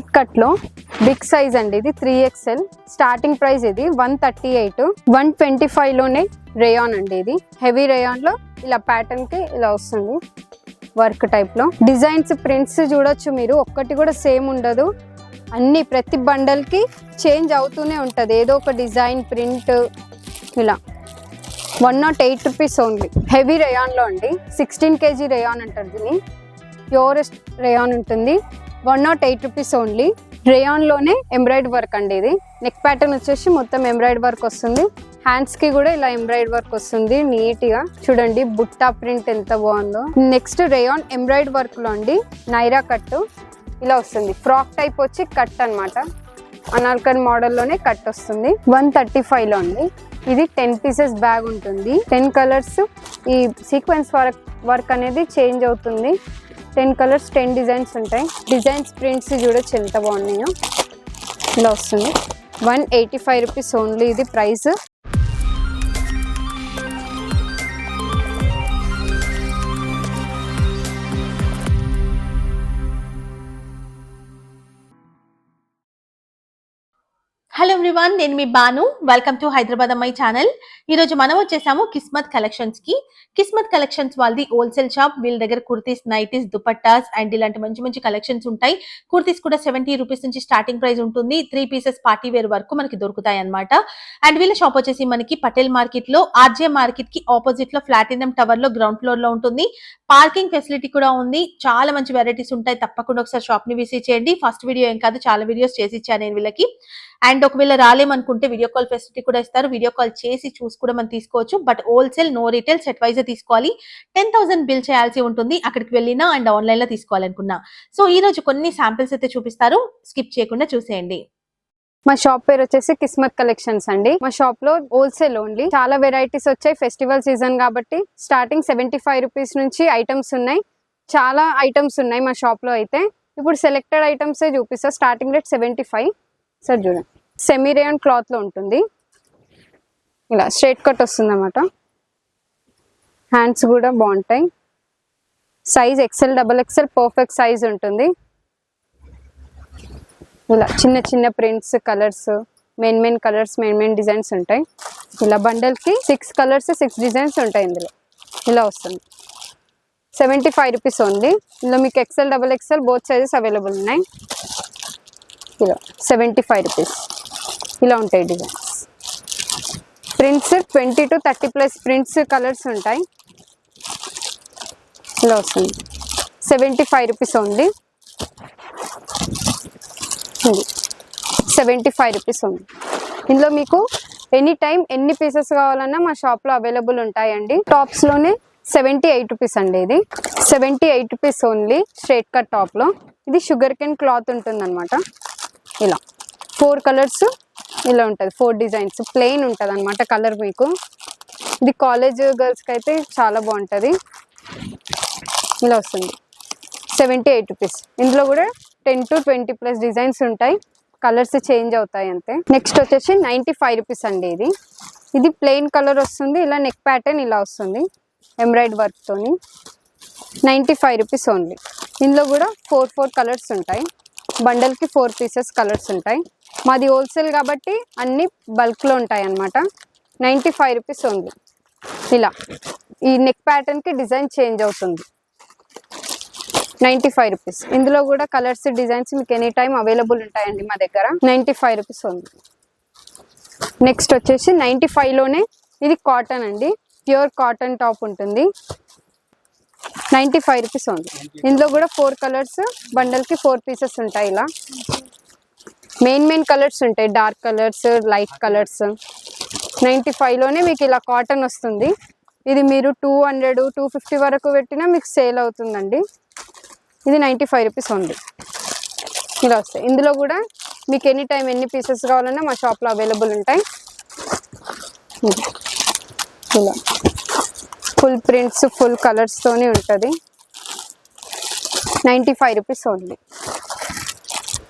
Straight cut లో big size అండి, ఇది 3XL. స్టార్టింగ్ ప్రైస్ ఇది 138. 125 లోనే రేయాన్ అండి, ఇది హెవీ రేయాన్ లో ఇలా ప్యాటర్న్ కి ఇలా వస్తుంది వర్క్ టైప్ లో. డిజైన్స్ ప్రింట్స్ చూడొచ్చు మీరు, ఒక్కటి కూడా సేమ్ ఉండదు. అన్ని ప్రతి బండల్ కి చేంజ్ అవుతూనే ఉంటది, ఏదో ఒక డిజైన్ ప్రింట్. ఇలా 108 రూపీస్ ఓన్లీ. హెవీ రేయాన్ లో అండి, 16 kg రేయాన్ అంటారు దీన్ని. ప్యూరెస్ట్ రేయాన్ ఉంటుంది. 108 రూపీస్ ఓన్లీ. రేయాన్ లోనే ఎంబ్రాయిడరీ వర్క్ అండి ఇది. నెక్ ప్యాటర్న్ వచ్చేసి మొత్తం ఎంబ్రాయిడరీ వర్క్ వస్తుంది. హ్యాండ్స్ కి కూడా ఇలా ఎంబ్రాయిడరీ వర్క్ వస్తుంది నీట్ గా. చూడండి బుట్టా ప్రింట్ ఎంత బాగుందో. నెక్స్ట్ రేయాన్ ఎంబ్రాయిడరీ వర్క్ లో అండి నైరా కట్ ఇలా వస్తుంది. ఫ్రాక్ టైప్ వచ్చి కట్ అన్నమాట. అనార్కలి మోడల్ లోనే కట్ వస్తుంది. 135 లో అండి. ఇది 10 పీసెస్ బ్యాగ్ ఉంటుంది. 10 కలర్స్. ఈ సీక్వెన్స్ వర్క్ అనేది చేంజ్ అవుతుంది. 10 కలర్స్ 10 డిజైన్స్ ఉంటాయి. డిజైన్స్ ప్రింట్స్ చూడొచ్చు ఎంత బాగున్నాయో. ఇలా వస్తుంది. 185 రూపీస్ ఓన్లీ ఇది ప్రైస్. హలో ఎవ్రీవన్, నేను మీ బాను. వెల్కమ్ టు హైదరాబాద్ అమ్మాయి ఛానల్. ఈ రోజు మనం వచ్చేసాము కిస్మత్ కలెక్షన్స్ కి. కిస్మత్ కలెక్షన్స్ వాళ్ళది హోల్సేల్ షాప్. వీళ్ళ దగ్గర కుర్తీస్, నైటీస్, దుపట్టాస్ అండ్ ఇలాంటి మంచి మంచి కలెక్షన్స్ ఉంటాయి. కుర్తీస్ కూడా 70 రూపీస్ నుంచి స్టార్టింగ్ ప్రైస్ ఉంటుంది. 3 పీసెస్ పార్టీ వేర్ వరకు మనకి దొరుకుతాయి అన్నమాట. అండ్ వీళ్ళ షాప్ వచ్చేసి మనకి పటేల్ మార్కెట్ లో, ఆర్జే మార్కెట్ కి ఆపోజిట్ లో ప్లాటినం టవర్ లో గ్రౌండ్ ఫ్లోర్ లో ఉంటుంది. పార్కింగ్ ఫెసిలిటీ కూడా ఉంది. చాలా మంచి వెరైటీస్ ఉంటాయి. తప్పకుండా ఒకసారి షాప్ ని విజిట్ చేయండి. ఫస్ట్ వీడియో ఏం కాదు, చాలా వీడియోస్ చేసి ఇచ్చాను నేను వీళ్ళకి. అండ్ ఒకవేళ రాలేమనుకుంటే వీడియో కాల్ ఫెసిలిటీ కూడా ఇస్తారు. వీడియో కాల్ చేసి చూసి కూడా మనం తీసుకోవచ్చు. But wholesale, no retail, set wise తీసుకోవాలి. 10,000 బిల్ చేయాల్సి ఉంటుంది అక్కడికి వెళ్ళినా అండ్ ఆన్లైన్ లో తీసుకోవాలనుకున్నా. సో ఈ రోజు కొన్ని శాంపిల్స్ అయితే చూపిస్తారు, స్కిప్ చేయకుండా చూసేయండి. మా షాప్ పేరు వచ్చేసి కిస్మత్ కలెక్షన్స్ అండి. మా షాప్ లో హోల్సేల్ ఓన్లీ. చాలా వెరైటీస్ వచ్చాయి. ఫెస్టివల్ సీజన్ కాబట్టి స్టార్టింగ్ 75 రూపీస్ నుంచి ఐటమ్స్ ఉన్నాయి. చాలా ఐటమ్స్ ఉన్నాయి మా షాప్ లో అయితే. ఇప్పుడు సెలెక్టెడ్ ఐటమ్స్ చూపిస్తా. Starting rate 75. సార్ చూడండి, సెమీ రేయాన్ క్లాత్ లో ఉంటుంది. ఇలా స్ట్రైట్ కట్ వస్తుంది అన్నమాట. హ్యాండ్స్ కూడా బాగుంటాయి. Size XL, XXL perfect size ఉంటుంది. ఇలా చిన్న చిన్న prints, colours, main colours, main designs ఉంటాయి. ఇలా బండల్ కి 6 కలర్స్ 6 డిజైన్స్ ఉంటాయి ఇందులో. ఇలా వస్తుంది. 75 రూపీస్ ఉంది. ఇందులో మీకు XL, XXL both sizes available ఉన్నాయి. ఇలా 75 రూపీస్. ఇలా ఉంటాయి designs. Prints 20 to 30+ prints, colours ఉంటాయి. ఇలా వస్తుంది. 75 రూపీస్ ఉంది. 75 రూపీస్ ఉంది. ఇందులో మీకు ఎనీ టైం ఎన్ని పీసెస్ కావాలన్నా మా షాప్ లో అవైలబుల్ ఉంటాయండి. టాప్స్ లోనే 78 రూపీస్ అండి. ఇది 78 rupees only. Straight cut top లో ఇది షుగర్ కెన్ క్లాత్ ఉంటుంది అనమాట. ఇలా 4 కలర్స్ ఇలా ఉంటుంది. 4 డిజైన్స్ ప్లెయిన్ ఉంటుంది అనమాట కలర్. మీకు ఇది కాలేజ్ గర్ల్స్ కి అయితే చాలా బాగుంటుంది. ఇలా వస్తుంది. 78 రూపీస్. ఇందులో కూడా 10 to 20+ డిజైన్స్ ఉంటాయి. కలర్స్ చేంజ్ అవుతాయి అంతే. నెక్స్ట్ వచ్చేసి 95 రూపీస్ అండి. ఇది ప్లెయిన్ కలర్ వస్తుంది. ఇలా నెక్ ప్యాటర్న్ ఇలా వస్తుంది ఎంబ్రాయిడరీ వర్క్ తోని. 95 రూపీస్ ఓన్లీ. ఇందులో కూడా 4 కలర్స్ ఉంటాయి. బండల్ కి 4 పీసెస్ కలర్స్ ఉంటాయి. మాది హోల్సేల్ కాబట్టి అన్ని బల్క్ లో ఉంటాయి అన్నమాట. 95 రూపీస్ ఓన్లీ. ఇలా ఈ నెక్ ప్యాటర్న్ కి డిజైన్ చేంజ్ అవుతుంది. 95 రూపీస్. ఇందులో కూడా కలర్స్, డిజైన్స్ మీకు ఎనీ టైం అవైలబుల్ ఉంటాయండి మా దగ్గర. 95 రూపీస్ ఓన్లీ. నెక్స్ట్ వచ్చేసి 95 లోనే ఇది కాటన్ అండి. ప్యూర్ కాటన్ టాప్ ఉంటుంది. 95 రూపీస్ ఓన్లీ. ఇందులో కూడా 4 కలర్స్, బండల్ కి 4 పీసెస్ ఉంటాయి. ఇలా మెయిన్ కలర్స్ ఉంటాయి. Dark colours, light colours. 95 లోనే మీకు ఇలా కాటన్ వస్తుంది. ఇది మీరు 200, 250 వరకు పెట్టినా మీకు సేల్ అవుతుందండి. ఇది 95 రూపీస్ ఓన్లీ. ఇలా వస్తాయి. ఇందులో కూడా మీకు ఎనీ టైం ఎన్ని పీసెస్ కావాలన్నా మా షాప్లో అవైలబుల్ ఉంటాయి. ఇలా ఫుల్ ప్రింట్స్, ఫుల్ కలర్స్ తోనే ఉంటుంది. 95 రూపీస్ ఓన్లీ.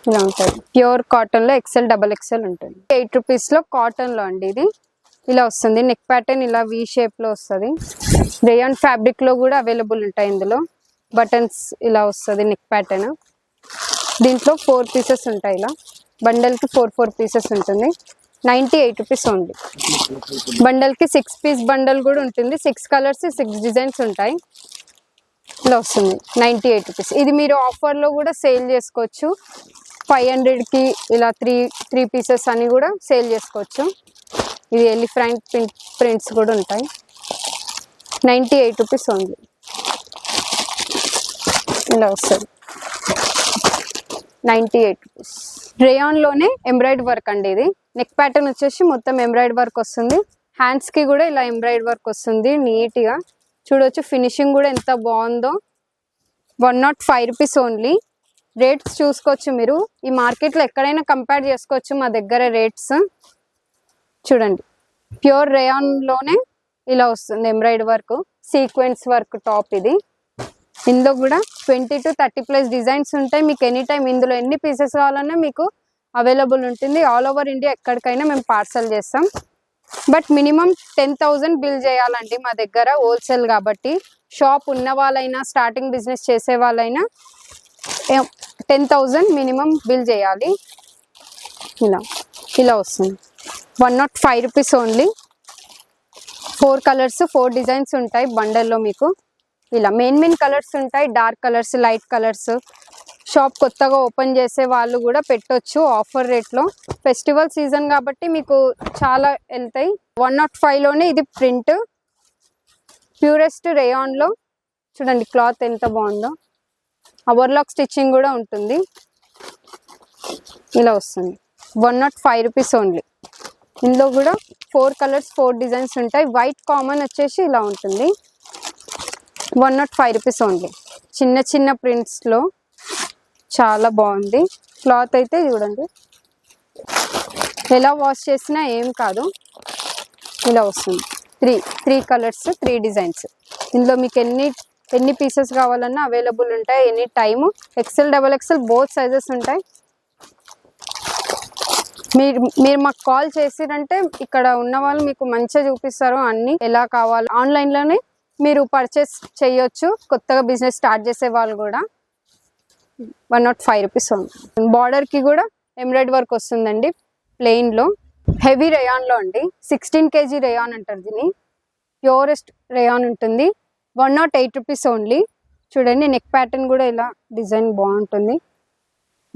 ఇలా ఉంటుంది. ప్యూర్ కాటన్ లో XL, XXL ఉంటుంది. 8 రూపీస్ లో కాటన్ లో అండి. ఇది ఇలా వస్తుంది. నెక్ ప్యాటర్న్ ఇలా V షేప్ లో వస్తుంది. రేయాన్ ఫ్యాబ్రిక్ లో కూడా అవైలబుల్ ఉంటాయి. ఇందులో బటన్స్ ఇలా వస్తుంది నెక్ ప్యాటర్న్. దీంట్లో 4 పీసెస్ ఉంటాయి. ఇలా బండల్కి 4 పీసెస్ ఉంటుంది. 98 రూపీస్ ఓన్లీ. బండల్కి 6 పీస్ బండల్ కూడా ఉంటుంది. 6 కలర్స్ 6 డిజైన్స్ ఉంటాయి. ఇలా వస్తుంది 98 రూపీస్. ఇది మీరు ఆఫర్లో కూడా సేల్ చేసుకోవచ్చు. 500కి ఇలా 3 పీసెస్ అని కూడా సేల్ చేసుకోవచ్చు. ఇది ఎలిఫెంట్ ప్రింట్స్ కూడా ఉంటాయి. 98 రూపీస్ ఓన్లీ. ఇలా వస్తుంది 98 రూపీస్. రేయాన్లోనే ఎంబ్రాయిడ్ వర్క్ అండి. ఇది నెక్ ప్యాటర్న్ వచ్చేసి మొత్తం ఎంబ్రాయిడ్ వర్క్ వస్తుంది. హ్యాండ్స్కి కూడా ఇలా ఎంబ్రాయిడ్ వర్క్ వస్తుంది నీట్గా చూడవచ్చు. ఫినిషింగ్ కూడా ఎంత బాగుందో. 105 రూపీస్ ఓన్లీ. రేట్స్ చూసుకోవచ్చు మీరు. ఈ మార్కెట్లో ఎక్కడైనా కంపేర్ చేసుకోవచ్చు మా దగ్గర రేట్స్. చూడండి ప్యూర్ రేయాన్లోనే ఇలా వస్తుంది ఎంబ్రాయిడ్ వర్క్, సీక్వెన్స్ వర్క్ టాప్. ఇది ఇందులో కూడా 20 to 30+ డిజైన్స్ ఉంటాయి. మీకు ఎనీ టైం ఇందులో ఎన్ని పీసెస్ కావాలన్నా మీకు అవైలబుల్ ఉంటుంది. ఆల్ ఓవర్ ఇండియా ఎక్కడికైనా మేము పార్సల్ చేస్తాం. బట్ మినిమం 10,000 బిల్ చేయాలండి మా దగ్గర, హోల్సేల్ కాబట్టి. షాప్ ఉన్న వాళ్ళైనా స్టార్టింగ్ బిజినెస్ చేసే వాళ్ళైనా 10,000 మినిమం బిల్ చేయాలి. ఇలా వస్తుంది 105 రూపీస్ ఓన్లీ. 4 కలర్స్ 4 డిజైన్స్ ఉంటాయి బండల్లో మీకు. ఇలా మెయిన్ కలర్స్ ఉంటాయి, dark colours, light colours. Shop కొత్తగా ఓపెన్ చేసే వాళ్ళు కూడా పెట్టొచ్చు ఆఫర్ రేట్లో. ఫెస్టివల్ సీజన్ కాబట్టి మీకు చాలా వెళ్తాయి. 105లోనే ఇది ప్రింట్ ప్యూరెస్ట్ రేయాన్లో. చూడండి క్లాత్ ఎంత బాగుందో. ఓవర్లాక్ స్టిచ్చింగ్ కూడా ఉంటుంది. ఇలా వస్తుంది 105 రూపీస్ ఓన్లీ. ఇందులో కూడా 4 కలర్స్ 4 డిజైన్స్ ఉంటాయి. వైట్ కామన్ వచ్చేసి ఇలా ఉంటుంది. 105 రూపీస్ ఓన్లీ. చిన్న ప్రింట్స్లో చాలా బాగుంది. క్లాత్ అయితే చూడండి ఎలా వాష్ చేసినా ఏం కాదు. ఇలా వస్తుంది. 3 కలర్స్ 3 డిజైన్స్. ఇందులో మీకు ఎన్ని పీసెస్ కావాలన్నా అవైలబుల్ ఉంటాయి any time. XL XXL both sizes ఉంటాయి. మీరు మాకు కాల్ చేసిరంటే ఇక్కడ ఉన్న వాళ్ళు మీకు మంచిగా చూపిస్తారు అన్ని ఎలా కావాలి. ఆన్లైన్లోనే మీరు పర్చేస్ చేయొచ్చు కొత్తగా బిజినెస్ స్టార్ట్ చేసే వాళ్ళు కూడా. 105 రూపీస్ ఉంది. బార్డర్కి కూడా ఎంబ్రాయిడ్ వర్క్ వస్తుందండి ప్లెయిన్లో. హెవీ రేయాన్లో అండి. 16 kg రేయాన్ అంటారు దీన్ని. ప్యూరెస్ట్ రేయాన్ ఉంటుంది. 108 రూపీస్ ఓన్లీ. చూడండి నెక్ ప్యాటర్న్ కూడా ఇలా డిజైన్ బాగుంటుంది.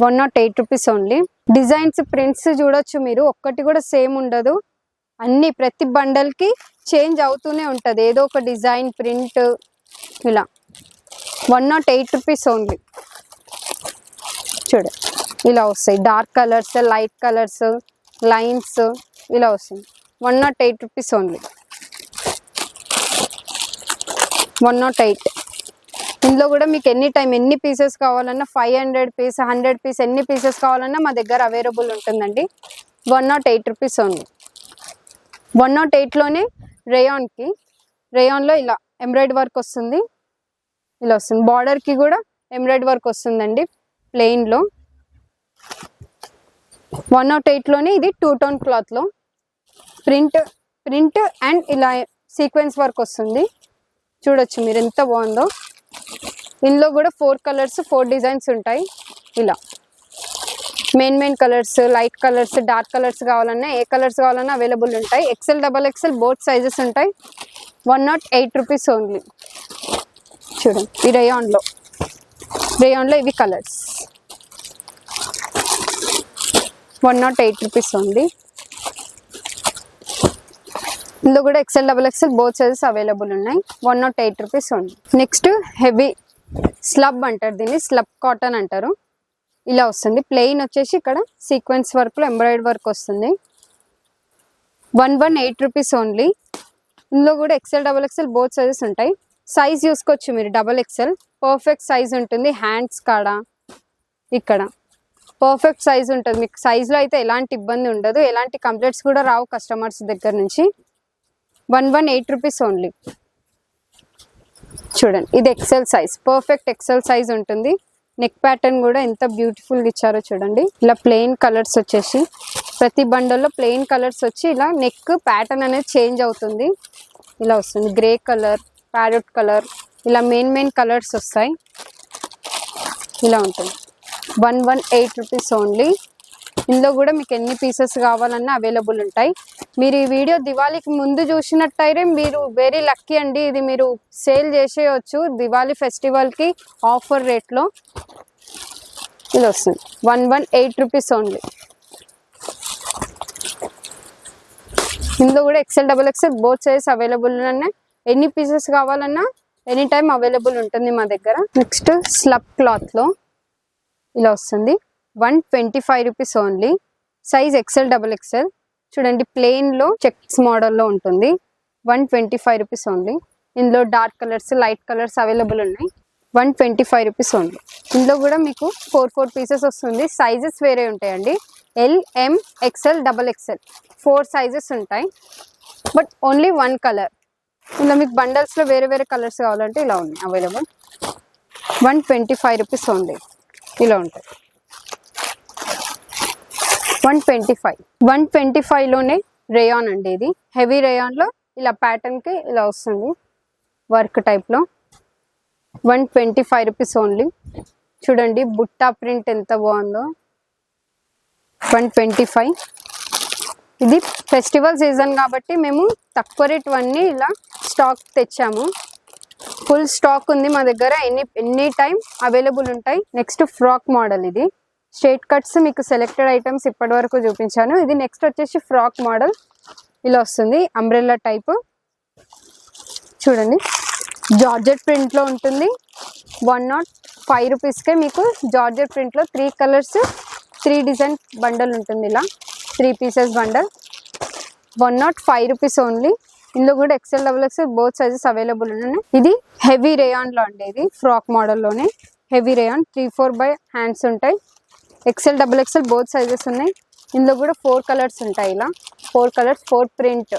108 రూపీస్ ఓన్లీ. డిజైన్స్ ప్రింట్స్ చూడొచ్చు మీరు, ఒక్కటి కూడా సేమ్ ఉండదు. అన్ని ప్రతి బండల్కి చేంజ్ అవుతూనే ఉంటుంది ఏదో ఒక డిజైన్ ప్రింట్. ఇలా 108 రూపీస్ ఓన్లీ. చూడండి ఇలా వస్తాయి dark colours, light colours, lines ఇలా వస్తుంది. 108 రూపీస్ ఓన్లీ. 108. ఇందులో కూడా మీకు ఎనీ టైం ఎన్ని పీసెస్ కావాలన్నా 500 పీస్ 100 పీస్ ఎన్ని పీసెస్ కావాలన్నా మా దగ్గర అవైలబుల్ ఉంటుందండి. 108 రూపీస్ ఓన్లీ. 108లోనే రేయాన్లో ఇలా ఎంబ్రాయిడ్ వర్క్ వస్తుంది. ఇలా వస్తుంది. బార్డర్కి కూడా ఎంబ్రాయిడ్ వర్క్ వస్తుందండి ప్లెయిన్లో. 108లోనే ఇది 2 టోన్ క్లాత్లో ప్రింట్ అండ్ ఇలా సీక్వెన్స్ వర్క్ వస్తుంది. చూడొచ్చు మీరు ఎంత బాగుందో. ఇందులో కూడా 4 కలర్స్ 4 డిజైన్స్ ఉంటాయి. ఇలా main colours, light colours, dark colours కావాలన్నా ఏ కలర్స్ కావాలన్నా అవైలబుల్ ఉంటాయి. XL XXL బోత్ సైజెస్ ఉంటాయి. 108 రూపీస్ ఓన్లీ. చూడండి ఈ రేయాన్లో ఇవి కలర్స్. 108 rupees only. ఇందులో కూడా XL XXL both sizes available ఉన్నాయి. 108 rupees only. Next heavy slub అంటారు దీన్ని, స్లబ్ కాటన్ అంటారు. ఇలా వస్తుంది. ప్లెయిన్ వచ్చేసి ఇక్కడ సీక్వెన్స్ వర్క్లో ఎంబ్రాయిడ్ వర్క్ వస్తుంది. 118 రూపీస్ ఓన్లీ. ఇందులో కూడా XL XXL బోత్ సైజెస్ ఉంటాయి. సైజ్ చూసుకోవచ్చు మీరు. XXL పర్ఫెక్ట్ సైజ్ ఉంటుంది. హ్యాండ్స్ కాడ ఇక్కడ పర్ఫెక్ట్ సైజ్ ఉంటుంది మీకు. సైజ్లో అయితే ఎలాంటి ఇబ్బంది ఉండదు, ఎలాంటి కంప్లైంట్స్ కూడా రావు కస్టమర్స్ దగ్గర నుంచి. 118 రూపీస్ ఓన్లీ. చూడండి ఇది XL size, perfect XL size ఉంటుంది. నెక్ ప్యాటర్న్ కూడా ఎంత బ్యూటిఫుల్గా ఇచ్చారో చూడండి. ఇలా ప్లెయిన్ కలర్స్ వచ్చేసి ప్రతి బండల్లో ప్లెయిన్ కలర్స్ వచ్చి ఇలా నెక్ ప్యాటర్న్ అనేది చేంజ్ అవుతుంది. ఇలా వస్తుంది. గ్రే కలర్, ప్యారెట్ కలర్, ఇలా మెయిన్ కలర్స్ వస్తాయి. ఇలా ఉంటుంది. 118 రూపీస్ ఓన్లీ. ఇందులో కూడా మీకు ఎన్ని పీసెస్ కావాలన్నా అవైలబుల్ ఉంటాయి. మీరు ఈ వీడియో దివాళీకి ముందు చూసినట్టయితే మీరు వెరీ లక్కీ అండి. ఇది మీరు సేల్ చేసేయచ్చు దివాళీ ఫెస్టివల్కి ఆఫర్ రేట్లో. ఇది వస్తుంది 118 రూపీస్ ఓన్లీ. ఇందులో కూడా XL XXL both size available ఉన్నాయి. ఎన్ని పీసెస్ కావాలన్నా ఎనీ టైం అవైలబుల్ ఉంటుంది మా దగ్గర. నెక్స్ట్ స్లబ్ క్లాత్లో ఇలా వస్తుంది 125 rupees only. Size XL XXL. చూడండి ప్లెయిన్లో చెక్స్ మోడల్లో ఉంటుంది. 125 రూపీస్ ఓన్లీ. ఇందులో dark colours light colours available ఉన్నాయి. 125 రూపీస్ ఓన్లీ. ఇందులో కూడా మీకు 4 పీసెస్ వస్తుంది. సైజెస్ వేరే ఉంటాయండి. LM XL XXL 4 సైజెస్ ఉంటాయి. But only 1 colour. ఇందులో మీకు బండల్స్లో వేరే వేరే కలర్స్ కావాలంటే ఇలా ఉన్నాయి అవైలబుల్. 125 rupees only. ఇలా ఉంటాయి 125. 125లోనే రేయాన్ అండి. ఇది హెవీ రేయాన్లో ఇలా ప్యాటర్న్కి ఇలా వస్తుంది వర్క్ టైప్లో. 125 రూపీస్ ఓన్లీ. చూడండి బుట్టా ప్రింట్ ఎంత బాగుందో. 125. ఇది ఫెస్టివల్ సీజన్ కాబట్టి మేము తక్కువ రేట్ అన్నీ ఇలా స్టాక్ తెచ్చాము. ఫుల్ స్టాక్ ఉంది మా దగ్గర. ఎనీ టైం అవైలబుల్ ఉంటాయి. Next frock model. ఇది స్ట్రైట్ కట్స్ మీకు సెలెక్టెడ్ ఐటమ్స్ ఇప్పటి వరకు చూపించాను. ఇది నెక్స్ట్ వచ్చేసి ఫ్రాక్ మోడల్. ఇలా వస్తుంది అంబ్రెల్లా టైప్. చూడండి జార్జెట్ ప్రింట్లో ఉంటుంది. 105 రూపీస్కే మీకు జార్జెట్ ప్రింట్లో 3 కలర్స్ 3 డిజైన్ బండల్ ఉంటుంది. ఇలా 3 పీసెస్ బండల్ 105 రూపీస్ ఓన్లీ. ఇందులో కూడా XL XXL both sizes available ఉన్నాయి. ఇది హెవీ రేయాన్లో అండి. ఇది ఫ్రాక్ మోడల్లోనే హెవీ రేయాన్ 3/4 బై హ్యాండ్స్ ఉంటాయి. XL XXL బోత్ సైజెస్ ఉన్నాయి. ఇందులో కూడా 4 కలర్స్ ఉంటాయి. ఇలా 4 colours 4 print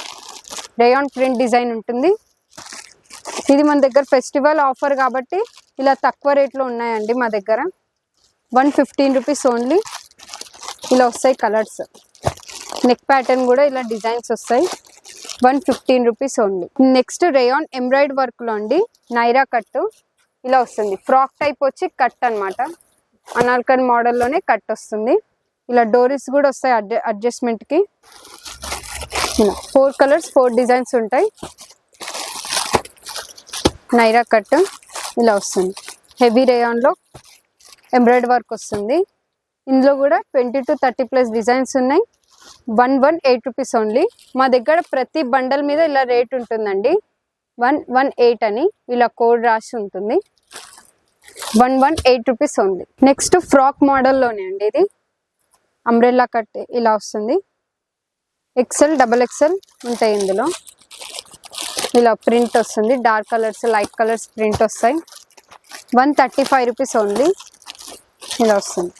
rayon print design ఉంటుంది. ఇది మన దగ్గర ఫెస్టివల్ ఆఫర్ కాబట్టి ఇలా తక్కువ రేట్లో ఉన్నాయండి మా దగ్గర. 115 రూపీస్ ఓన్లీ. ఇలా వస్తాయి కలర్స్. నెక్ ప్యాటర్న్ కూడా ఇలా డిజైన్స్ వస్తాయి. 115 రూపీస్ ఓన్లీ. నెక్స్ట్ రేయాన్ ఎంబ్రాయిడ్ వర్క్లో అండి. నైరా కట్ ఇలా వస్తుంది. ఫ్రాక్ టైప్ వచ్చి కట్ అనమాట. అనాల్కన్ మోడల్లోనే కట్ వస్తుంది. ఇలా డోరీస్ కూడా వస్తాయి అడ్జస్ట్మెంట్కి. ఇలా 4 కలర్స్ 4 డిజైన్స్ ఉంటాయి. నైరా కట్ ఇలా వస్తుంది. హెవీ రేయాన్లో ఎంబ్రాయిడ్ వర్క్ వస్తుంది. ఇందులో కూడా 20 to 30+ డిజైన్స్ ఉన్నాయి. 118 రూపీస్ ఓన్లీ. మా దగ్గర ప్రతి బండల్ మీద ఇలా రేట్ ఉంటుందండి. 118 అని ఇలా కోడ్ రాసి ఉంటుంది. 118 రూపీస్ ఓన్లీ. నెక్స్ట్ ఫ్రాక్ మోడల్లోనే అండి. ఇది అంబ్రెల్లా కట్ ఇలా వస్తుంది. XL XXL ఉంటాయి. ఇందులో ఇలా ప్రింట్ వస్తుంది. Dark colours light colours print వస్తాయి. 135 రూపీస్ ఓన్లీ. ఇలా వస్తుంది.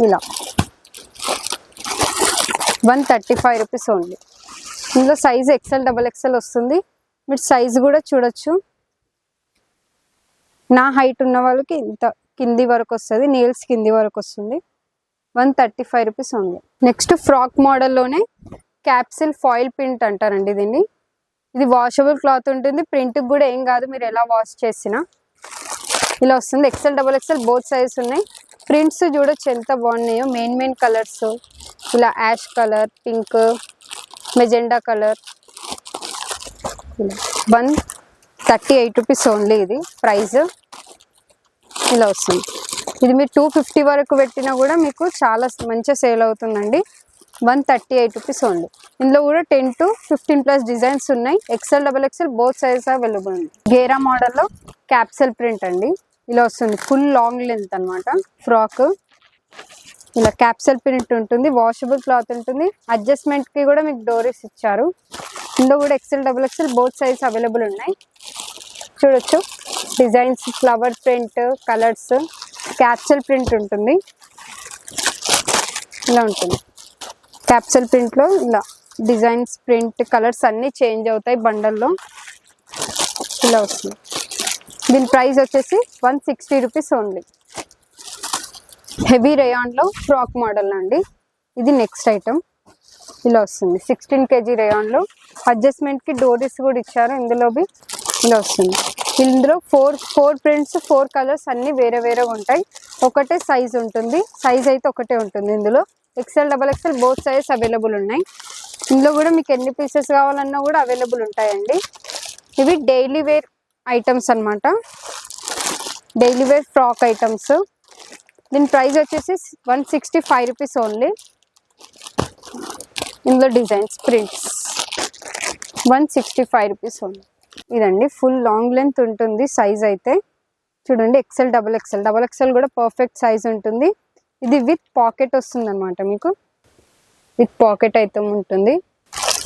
ఇలా 135 రూపీస్ ఓన్లీ. ఇందులో సైజ్ XL XXL వస్తుంది. మీరు సైజు కూడా చూడొచ్చు. నా హైట్ ఉన్న వాళ్ళకి ఇంత కింది వరకు వస్తుంది. నీల్స్ కింది వరకు వస్తుంది. 135 రూపీస్ ఓన్లీ. నెక్స్ట్ ఫ్రాక్ మోడల్లోనే క్యాప్సిల్ ఫాయిల్ ప్రింట్ అంటారండి దీన్ని. ఇది వాషబుల్ క్లాత్ ఉంటుంది. ప్రింట్కి కూడా ఏం కాదు మీరు ఎలా వాష్ చేసినా. ఇలా వస్తుంది. XL XXL బోత్ సైజెస్ ఉన్నాయి. ప్రింట్స్ చూడొచ్చు ఎంత బాగున్నాయో. మెయిన్ కలర్స్ ఇలా ash colour, pink, magenta colour. ఇలా 138 రూపీస్ ఓన్లీ. ఇది ప్రైస్ ఇలా వస్తుంది. ఇది మీరు 250 వరకు పెట్టినా కూడా మీకు చాలా మంచిగా సేల్ అవుతుందండి. 138 రూపీస్ ఓన్లీ. ఇందులో కూడా 10 to 15+ డిజైన్స్ ఉన్నాయి. XL XXL both sizes available ఉంది. గేరా మోడల్లో క్యాప్సల్ ప్రింట్ అండి. ఇలా వస్తుంది. ఫుల్ లాంగ్ లెంత్ అనమాట ఫ్రాక్. ఇలా క్యాప్సల్ ప్రింట్ ఉంటుంది. వాషబుల్ క్లాత్ ఉంటుంది. అడ్జస్ట్మెంట్కి కూడా మీకు డోరీస్ ఇచ్చారు. ఇందులో కూడా XL XXL both size available ఉన్నాయి. చూడొచ్చు designs, flower print, colours, capsule print ఉంటుంది. ఇలా ఉంటుంది. క్యాప్సల్ ప్రింట్లో ఇలా డిజైన్స్, ప్రింట్, కలర్స్ అన్నీ చేంజ్ అవుతాయి బండల్లో. ఇలా వస్తుంది. దీని ప్రైస్ వచ్చేసి 160 రూపీస్ ఓన్లీ. హెవీ రేయాన్లో ఫ్రాక్ మోడల్ అండి. ఇది నెక్స్ట్ ఐటమ్. ఇలా వస్తుంది. 16 kg రేయాన్లో అడ్జస్ట్మెంట్కి డోరీస్ కూడా ఇచ్చారు. ఇందులో ఇలా వస్తుంది. ఇందులో ఫోర్ ప్రింట్స్ 4 కలర్స్ అన్ని వేరే వేరేగా ఉంటాయి. ఒకటే సైజ్ ఉంటుంది, సైజ్ అయితే ఒకటే ఉంటుంది. ఇందులో XL XXL both sizes available ఉన్నాయి. ఇందులో కూడా మీకు ఎన్ని పీసెస్ కావాలన్నా కూడా అవైలబుల్ ఉంటాయండి. ఇవి డైలీ వేర్ ఐటమ్స్ అన్నమాట, డైలీ వేర్ ఫ్రాక్ ఐటమ్స్. దీని ప్రైస్ వచ్చేసి 165 రూపీస్ ఓన్లీ. ఇందులో డిజైన్స్ ప్రింట్స్ 165 రూపీస్ ఓన్లీ. ఇదండి ఫుల్ లాంగ్ లెంత్ ఉంటుంది సైజ్ అయితే. చూడండి XL XXL కూడా పర్ఫెక్ట్ సైజ్ ఉంటుంది. ఇది విత్ పాకెట్ వస్తుంది అనమాట, మీకు విత్ పాకెట్ అయితే ఉంటుంది.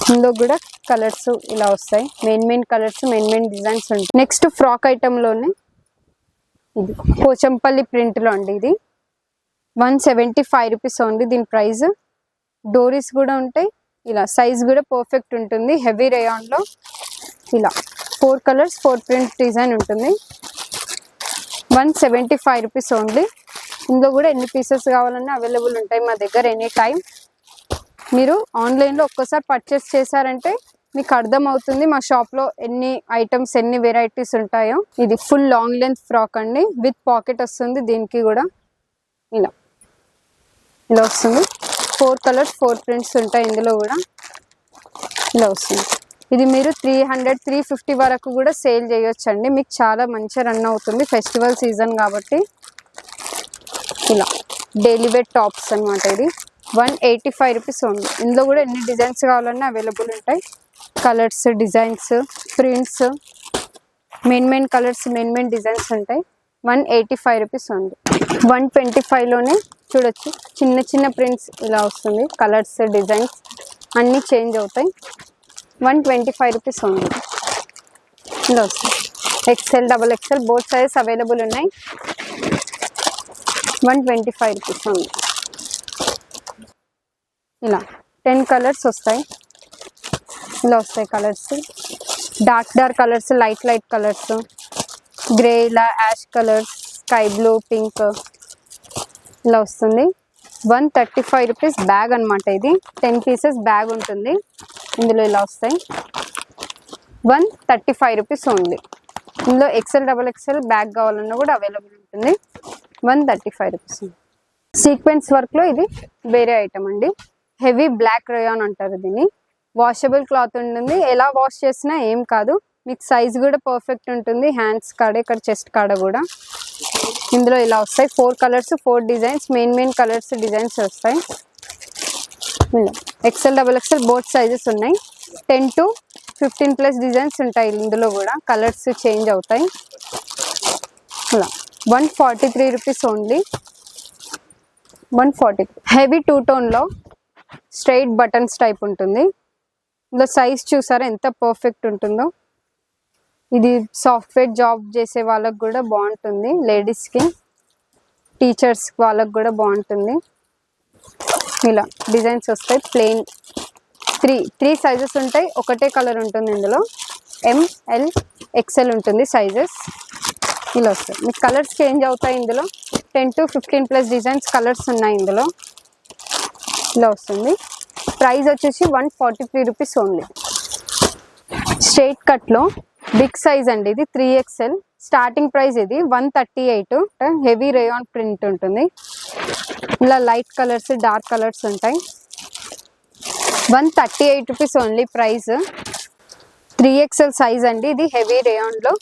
ఇందులో కూడా కలర్స్ ఇలా వస్తాయి, మెయిన్ కలర్స్, మెయిన్ డిజైన్స్ ఉంటాయి. నెక్స్ట్ ఫ్రాక్ ఐటెంలోనే ఇది పోచంపల్లి ప్రింట్లో అండి. ఇది 175 రూపీస్ ఓన్లీ. దీని ప్రైస్ డోరీస్ కూడా ఉంటాయి. ఇలా సైజ్ కూడా పర్ఫెక్ట్ ఉంటుంది. హెవీ రేయాన్లో ఇలా 4 కలర్స్ 4 ప్రింట్ డిజైన్ ఉంటుంది. 175 రూపీస్ ఓన్లీ. ఇందులో కూడా ఎన్ని పీసెస్ కావాలన్నా అవైలబుల్ ఉంటాయి మా దగ్గర ఎనీ టైం. మీరు ఆన్లైన్లో ఒక్కసారి పర్చేస్ చేశారంటే మీకు అర్థం అవుతుంది మా షాప్లో ఎన్ని ఐటమ్స్, ఎన్ని వెరైటీస్ ఉంటాయో. ఇది ఫుల్ లాంగ్ లెంత్ ఫ్రాక్ అండి, విత్ పాకెట్ వస్తుంది. దీనికి కూడా ఇలా వస్తుంది. 4 కలర్స్ 4 ప్రింట్స్ ఉంటాయి. ఇందులో కూడా ఇలా వస్తుంది. ఇది మీరు 300-350 వరకు కూడా సేల్ చేయొచ్చండి. మీకు చాలా మంచిగా రన్ అవుతుంది ఫెస్టివల్ సీజన్ కాబట్టి. ఇలా డైలీ వేర్ టాప్స్ అనమాట. ఇది 185 రూపీస్ ఉంది. ఇందులో కూడా ఎన్ని డిజైన్స్ కావాలన్నా అవైలబుల్ ఉంటాయి. Colours, designs, prints, main colours, main designs ఉంటాయి. 185 రూపీస్ ఉంది. 125లోనే చూడొచ్చు చిన్న ప్రింట్స్ ఇలా వస్తుంది. కలర్స్, డిజైన్స్ అన్నీ చేంజ్ అవుతాయి. 125 రూపీస్ ఉంది. ఇలా వస్తుంది. XL XXL both sizes available ఉన్నాయి. 125 రూపీస్ ఉంది. ఇలా 10 కలర్స్ వస్తాయి. ఇలా వస్తాయి colours, dark colours, light colours, grey, ఇలా ash colours, sky blue, pink ఇలా వస్తుంది. 135 రూపీస్ బ్యాగ్ అనమాట. ఇది 10 పీసెస్ బ్యాగ్ ఉంటుంది. ఇందులో ఇలా వస్తాయి. 135 రూపీస్ ఓన్లీ. ఇందులో XL XXL బ్యాగ్ కావాలన్నా కూడా అవైలబుల్ ఉంటుంది. 135 రూపీస్. సీక్వెన్స్ వర్క్లో ఇది వేరే ఐటమ్ అండి. హెవీ బ్లాక్ రేయాన్ అంటారు దీన్ని. వాషబుల్ క్లాత్ ఉంటుంది, ఎలా వాష్ చేసినా ఏం కాదు. మీకు సైజ్ కూడా పర్ఫెక్ట్ ఉంటుంది. హ్యాండ్స్ కాడ, ఇక్కడ చెస్ట్ కాడ కూడా. ఇందులో ఇలా వస్తాయి. 4 colours 4 designs, main colours, designs వస్తాయి. XL XXL బోత్ సైజెస్ ఉన్నాయి. 10 to 15+ డిజైన్స్ ఉంటాయి. ఇందులో కూడా కలర్స్ చేంజ్ అవుతాయి. ఇలా 143 రూపీస్ ఓన్లీ. 140. హెవీ 2 టోన్లో స్ట్రైట్ బటన్స్ టైప్ ఉంటుంది. ఇందులో సైజ్ చూసారా ఎంత పర్ఫెక్ట్ ఉంటుందో. ఇది సాఫ్ట్వేర్ జాబ్ చేసే వాళ్ళకి కూడా బాగుంటుంది, లేడీస్కి, టీచర్స్ వాళ్ళకి కూడా బాగుంటుంది. ఇలా డిజైన్స్ వస్తాయి. ప్లెయిన్ 3 సైజెస్ ఉంటాయి. ఒకటే కలర్ ఉంటుంది. ఇందులో ML XL ఉంటుంది సైజెస్. ఇలా వస్తాయి. మీకు కలర్స్ చేంజ్ అవుతాయి. ఇందులో 10 to 15+ డిజైన్స్ కలర్స్ ఉన్నాయి. ఇందులో ఇలా వస్తుంది. ప్రైస్ వచ్చేసి 143 రూపీస్ ఓన్లీ. స్ట్రైట్ కట్లో బిగ్ సైజ్ అండి. ఇది 3XL. స్టార్టింగ్ ప్రైస్ ఇది 138. హెవీ రేయాన్ ప్రింట్ ఉంటుంది. ఇలా లైట్ కలర్స్, డార్క్ కలర్స్ ఉంటాయి. 138 rupees only price. 3XL size అండి. ఇది హెవీ రేయాన్లో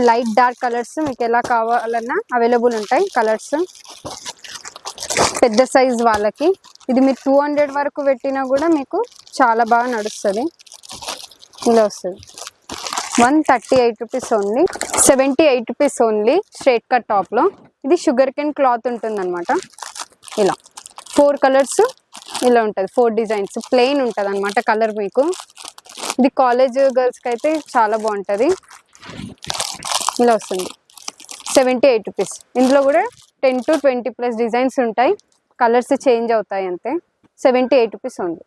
లైట్ డార్క్ కలర్స్ మీకు ఎలా కావాలన్నా అవైలబుల్ ఉంటాయి. కలర్స్ పెద్ద సైజ్ వాళ్ళకి ఇది మీరు 200 వరకు పెట్టినా కూడా మీకు చాలా బాగా నడుస్తుంది. ఇలా వస్తుంది. 138 rupees only. 78 rupees only straight cut టాప్లో. ఇది షుగర్ కెన్ క్లాత్ ఉంటుంది అనమాట. ఇలా 4 కలర్స్ ఇలా ఉంటుంది. 4 డిజైన్స్ ప్లెయిన్ ఉంటుంది అనమాట కలర్. మీకు ఇది కాలేజ్ గర్ల్స్కి అయితే చాలా బాగుంటుంది. ఇలా వస్తుంది. 78 రూపీస్. ఇందులో కూడా 10 to 20+ డిజైన్స్ ఉంటాయి. కలర్స్ చేంజ్ అవుతాయి అంతే. 78 రూపీస్ ఉంది.